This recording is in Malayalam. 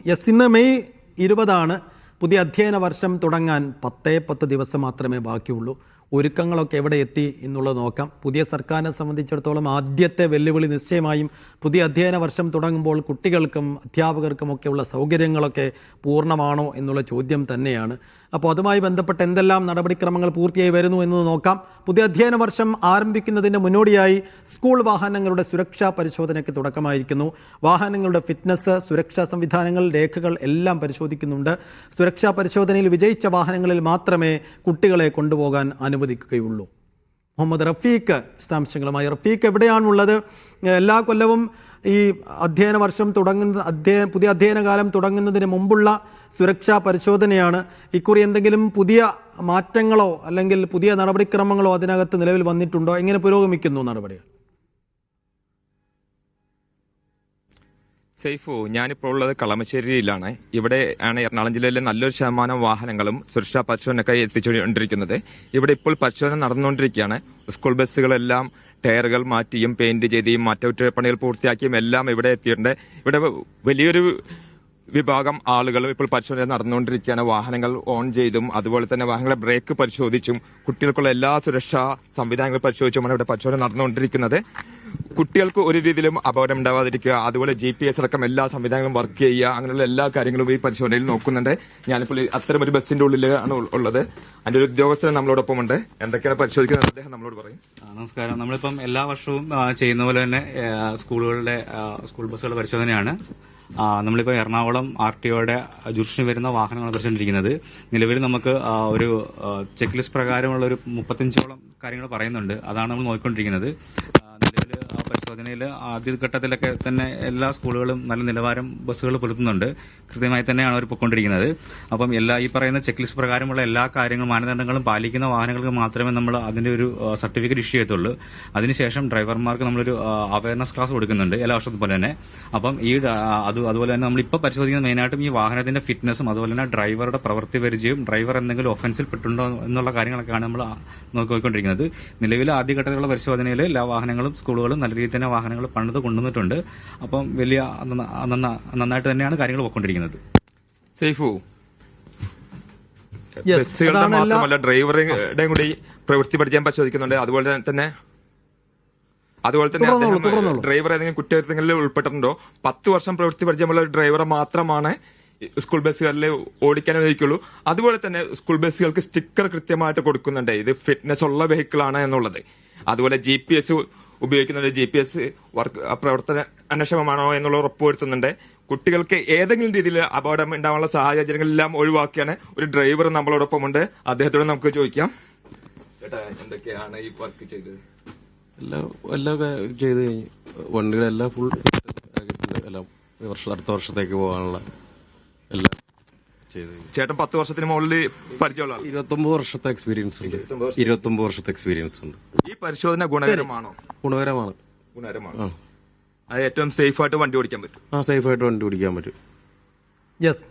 യെസ്, ഇന്ന് മെയ് 20 പുതിയ അധ്യയന വർഷം തുടങ്ങാൻ 10 ദിവസം മാത്രമേ ബാക്കിയുള്ളൂ. ഒരുക്കങ്ങളൊക്കെ എവിടെ എത്തി എന്നുള്ളത് നോക്കാം. പുതിയ സർക്കാരിനെ സംബന്ധിച്ചിടത്തോളം ആദ്യത്തെ വെല്ലുവിളി നിശ്ചയമായും പുതിയ അധ്യയന വർഷം തുടങ്ങുമ്പോൾ കുട്ടികൾക്കും അധ്യാപകർക്കുമൊക്കെയുള്ള സൗകര്യങ്ങളൊക്കെ പൂർണ്ണമാണോ എന്നുള്ള ചോദ്യം തന്നെയാണ്. അപ്പോൾ അതുമായി ബന്ധപ്പെട്ട് എന്തെല്ലാം നടപടിക്രമങ്ങൾ പൂർത്തിയായി വരുന്നു എന്നത് നോക്കാം. പുതിയ അധ്യയന വർഷം ആരംഭിക്കുന്നതിന് മുന്നോടിയായി സ്കൂൾ വാഹനങ്ങളുടെ സുരക്ഷാ പരിശോധനയ്ക്ക് തുടക്കമായിരിക്കുന്നു. വാഹനങ്ങളുടെ ഫിറ്റ്നസ്, സുരക്ഷാ സംവിധാനങ്ങൾ, രേഖകൾ എല്ലാം പരിശോധിക്കുന്നുണ്ട്. സുരക്ഷാ പരിശോധനയിൽ വിജയിച്ച വാഹനങ്ങളിൽ മാത്രമേ കുട്ടികളെ കൊണ്ടുപോകാൻ അനുവദിക്കുകയുള്ളൂ. മുഹമ്മദ് റഫീഖ് വിശദാംശങ്ങളുമായി. റഫീഖ്, എവിടെയാണുള്ളത്? എല്ലാ കൊല്ലവും ഈ അധ്യയന വർഷം പുതിയ അധ്യയന കാലം തുടങ്ങുന്നതിന് മുമ്പുള്ള സുരക്ഷാ പരിശോധനയാണ്. ഇക്കുറി എന്തെങ്കിലും പുതിയ മാറ്റങ്ങളോ അല്ലെങ്കിൽ പുതിയ നടപടിക്രമങ്ങളോ അതിനകത്ത് നിലവിൽ വന്നിട്ടുണ്ടോ? എങ്ങനെ പുരോഗമിക്കുന്നു നടപടികൾ? സൈഫു, ഞാനിപ്പോൾ ഉള്ളത് കളമശ്ശേരിയിലാണ്. ഇവിടെ ആണ് എറണാകുളം ജില്ലയിലെ നല്ലൊരു ശതമാനം വാഹനങ്ങളും സുരക്ഷാ പരിശോധനയ്ക്കായി എത്തിച്ചുകൊണ്ടിരിക്കുന്നത്. ഇവിടെ ഇപ്പോൾ പരിശോധന നടന്നുകൊണ്ടിരിക്കുകയാണ്. സ്കൂൾ ബസ്സുകളെല്ലാം ടയറുകൾ മാറ്റിയും പെയിന്റ് ചെയ്തും മറ്റൊറ്റപ്പണികൾ പൂർത്തിയാക്കിയും എല്ലാം ഇവിടെ എത്തിയിട്ടുണ്ട്. ഇവിടെ വലിയൊരു വിഭാഗം ആളുകളും ഇപ്പോൾ പരിശോധന നടന്നുകൊണ്ടിരിക്കുകയാണ്. വാഹനങ്ങൾ ഓൺ ചെയ്തും അതുപോലെ തന്നെ വാഹനങ്ങളെ ബ്രേക്ക് പരിശോധിച്ചും കുട്ടികൾക്കുള്ള എല്ലാ സുരക്ഷാ സംവിധാനങ്ങളും പരിശോധിച്ചുമാണ് ഇവിടെ പരിശോധന നടന്നുകൊണ്ടിരിക്കുന്നത്. കുട്ടികൾക്ക് ഒരു രീതിയിലും അപകടം ഉണ്ടാവാതിരിക്കുക, അതുപോലെ GPS അടക്കം എല്ലാ സംവിധാനങ്ങളും വർക്ക് ചെയ്യുക, അങ്ങനെയുള്ള എല്ലാ കാര്യങ്ങളും ഈ പരിശോധനയിൽ നോക്കുന്നുണ്ട്. ഞാനിപ്പോൾ അത്തരം ഒരു ബസ്സിന്റെ ഉള്ളിലാണ് ഉള്ളത്. അതിന്റെ ഒരു ഉദ്യോഗസ്ഥൻ നമ്മളോടൊപ്പം ഉണ്ട്. എന്തൊക്കെയാണ് പരിശോധിക്കുന്നത് അദ്ദേഹം നമ്മളോട് പറയും. നമസ്കാരം. നമ്മളിപ്പം എല്ലാ വർഷവും ചെയ്യുന്ന പോലെ തന്നെ സ്കൂൾ ബസ്സുകളുടെ പരിശോധനയാണ്. നമ്മളിപ്പോൾ എറണാകുളം RTOയുടെ ജുറിഷന് വരുന്ന വാഹനങ്ങൾ പരിശോധിച്ചിരിക്കുന്നത്. നിലവിൽ നമുക്ക് ഒരു ചെക്ക് ലിസ്റ്റ് പ്രകാരമുള്ള ഒരു 35ഓളം കാര്യങ്ങൾ പറയുന്നുണ്ട്. അതാണ് നമ്മൾ നോക്കിക്കൊണ്ടിരിക്കുന്നത്. നിലവിൽ പരിശോധനയിൽ ആദ്യഘട്ടത്തിലൊക്കെ തന്നെ എല്ലാ സ്കൂളുകളും നല്ല നിലവാരം ബസ്സുകൾ പുലർത്തുന്നുണ്ട്. കൃത്യമായി തന്നെയാണ് അവർ പൊയ്ക്കൊണ്ടിരിക്കുന്നത്. അപ്പം ഈ പറയുന്ന ചെക്ക് ലിസ്റ്റ് പ്രകാരമുള്ള എല്ലാ കാര്യങ്ങളും മാനദണ്ഡങ്ങളും പാലിക്കുന്ന വാഹനങ്ങൾക്ക് മാത്രമേ നമ്മൾ അതിന്റെ ഒരു സർട്ടിഫിക്കറ്റ് ഇഷ്യൂ ചെയ്യത്തുള്ളൂ. അതിനുശേഷം ഡ്രൈവർമാർക്ക് നമ്മളൊരു അവയർനെസ് ക്ലാസ് കൊടുക്കുന്നുണ്ട് എല്ലാ വർഷത്തെ പോലെ തന്നെ. അപ്പം അതുപോലെ തന്നെ നമ്മളിപ്പോൾ പരിശോധിക്കുന്നത് മെയിനായിട്ടും ഈ വാഹനത്തിന്റെ ഫിറ്റ്നസും അതുപോലെ തന്നെ ഡ്രൈവറുടെ പ്രവൃത്തി പരിചയവും ഡ്രൈവർ എന്തെങ്കിലും ഒഫൻസിൽ പെട്ടുണ്ടോ എന്നുള്ള കാര്യങ്ങളൊക്കെയാണ് നമ്മൾ നോക്കിക്കൊണ്ടിരിക്കുന്നത്. നിലവിൽ ആദ്യഘട്ടത്തിലുള്ള പരിശോധനയിൽ എല്ലാ വാഹനങ്ങളും സ്കൂളുകളും നല്ല രീതിയിൽ തന്നെ വാഹനങ്ങൾ പണിത് കൊണ്ടുവന്നിട്ടുണ്ട്. അപ്പം വലിയ നന്നായിട്ട് തന്നെയാണ് കാര്യങ്ങൾ പോയിക്കൊണ്ടിരിക്കുന്നത്. സൈഫു, ബസ്സുകളുടെ മാത്രമല്ല ഡ്രൈവറുടെയും കൂടി പ്രവൃത്തി പരിചയം പരിശോധിക്കുന്നുണ്ട്. അതുപോലെ തന്നെ ഡ്രൈവർ ഏതെങ്കിലും കുറ്റകൃത്യങ്ങളിൽ ഉൾപ്പെട്ടിട്ടുണ്ടോ? 10 വർഷം പ്രവൃത്തി പരിചയമുള്ള ഒരു ഡ്രൈവറെ മാത്രമാണ് സ്കൂൾ ബസ്സുകളിൽ ഓടിക്കാൻ അനുവദിക്കുള്ളൂ. അതുപോലെ തന്നെ സ്കൂൾ ബസ്സുകൾക്ക് സ്റ്റിക്കർ കൃത്യമായിട്ട് കൊടുക്കുന്നുണ്ട്, ഇത് ഫിറ്റ്നസ് ഉള്ള വെഹിക്കിളാണ് എന്നുള്ളത്. അതുപോലെ GPS ഉപയോഗിക്കുന്നുണ്ട്. GPS പ്രവർത്തന അന്വേഷണമാണോ എന്നുള്ള ഉറപ്പുവരുത്തുന്നുണ്ട്. കുട്ടികൾക്ക് ഏതെങ്കിലും രീതിയിൽ അപകടം ഉണ്ടാവാനുള്ള സാഹചര്യങ്ങളെല്ലാം ഒഴിവാക്കിയാണ് ഒരു ഡ്രൈവർ നമ്മളോടൊപ്പം ഉണ്ട്. അദ്ദേഹത്തോട് നമുക്ക് ചോദിക്കാം. ചേട്ടാ, എന്തൊക്കെയാണ് ഈ വർക്ക് ചെയ്തത്? എല്ലാം ചെയ്ത് കഴിഞ്ഞു. വണ്ടിയുടെ എല്ലാം ഫുൾ എല്ലാം അടുത്ത വർഷത്തേക്ക് പോകാനുള്ള എല്ലാം ചെയ്ത് കഴിഞ്ഞു. ചേട്ടൻ 10 വർഷത്തിന് മുകളിൽ പരിചയമുള്ള 29 വർഷത്തെ എക്സ്പീരിയൻസ് ഉണ്ട്. 29 വർഷത്തെ എക്സ്പീരിയൻസ് ഉണ്ട്. ഈ പരിശോധന ഗുണകരമാണോ? ഗുണകരമാണ്. അത് ഏറ്റവും സേഫ് ആയിട്ട് വണ്ടി ഓടിക്കാൻ പറ്റും. സേഫ് ആയിട്ട് വണ്ടി ഓടിക്കാൻ പറ്റും. യെസ്,